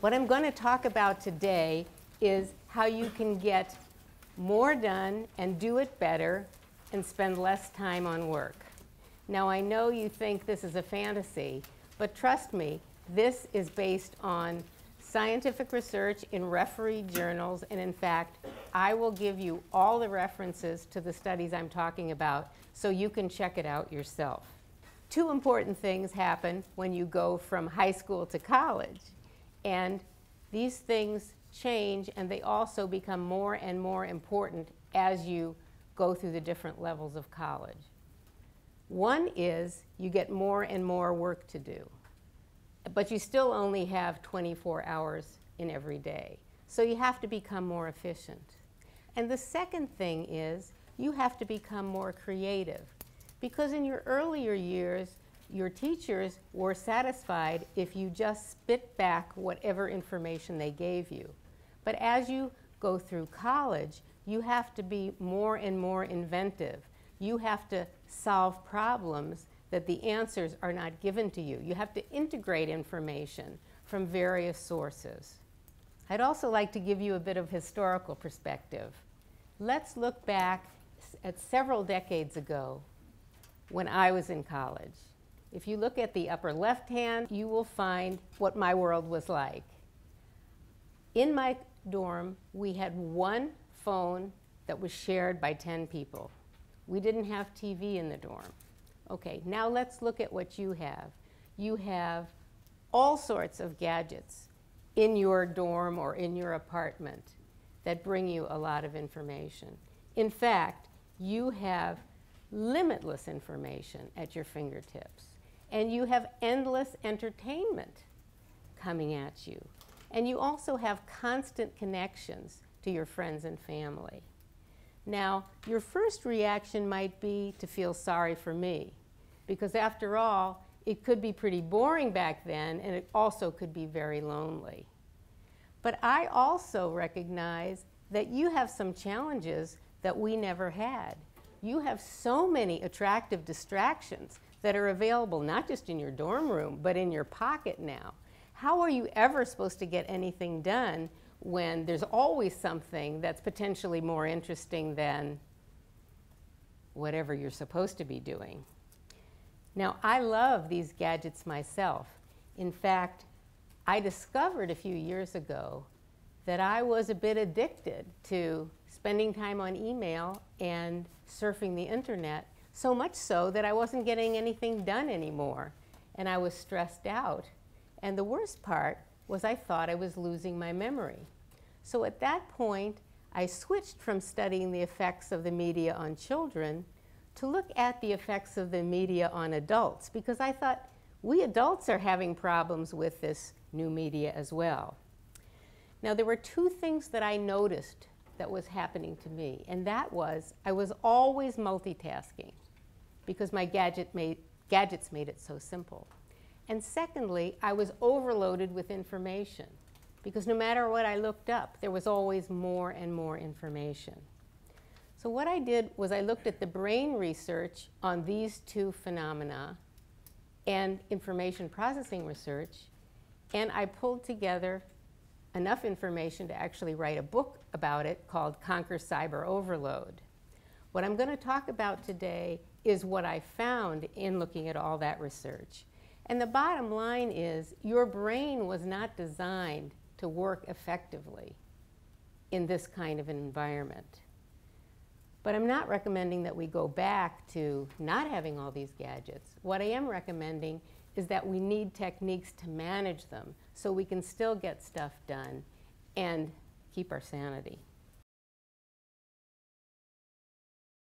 What I'm going to talk about today is how you can get more done and do it better and spend less time on work. Now, I know you think this is a fantasy, but trust me, this is based on scientific research in refereed journals, and in fact, I will give you all the references to the studies I'm talking about so you can check it out yourself. Two important things happen when you go from high school to college, and these things change and they also become more and more important as you go through the different levels of college. One is you get more and more work to do, but you still only have 24 hours in every day. So you have to become more efficient. And the second thing is you have to become more creative, because in your earlier years, your teachers were satisfied if you just spit back whatever information they gave you. But as you go through college, you have to be more and more inventive. You have to solve problems that the answers are not given to you. You have to integrate information from various sources. I'd also like to give you a bit of historical perspective. Let's look back at several decades ago when I was in college. If you look at the upper left hand, you will find what my world was like. In my dorm, we had one phone that was shared by 10 people. We didn't have TV in the dorm. Okay, now let's look at what you have. You have all sorts of gadgets in your dorm or in your apartment that bring you a lot of information. In fact, you have limitless information at your fingertips. And you have endless entertainment coming at you. And you also have constant connections to your friends and family. Now, your first reaction might be to feel sorry for me, because after all, it could be pretty boring back then, and it also could be very lonely. But I also recognize that you have some challenges that we never had. You have so many attractive distractions that are available not just in your dorm room, but in your pocket now. How are you ever supposed to get anything done when there's always something that's potentially more interesting than whatever you're supposed to be doing? Now, I love these gadgets myself. In fact, I discovered a few years ago that I was a bit addicted to spending time on email and surfing the internet, so much so that I wasn't getting anything done anymore, and I was stressed out. And the worst part was I thought I was losing my memory. So at that point, I switched from studying the effects of the media on children to look at the effects of the media on adults, because I thought we adults are having problems with this new media as well. Now, there were two things that I noticed that was happening to me, and that was I was always multitasking because my gadgets made it so simple. And secondly, I was overloaded with information because no matter what I looked up, there was always more and more information. So what I did was I looked at the brain research on these two phenomena and information processing research, and I pulled together enough information to actually write a book about it called Conquer Cyber Overload. What I'm going to talk about today is what I found in looking at all that research. And the bottom line is your brain was not designed to work effectively in this kind of an environment. But I'm not recommending that we go back to not having all these gadgets. What I am recommending is that we need techniques to manage them so we can still get stuff done and keep our sanity.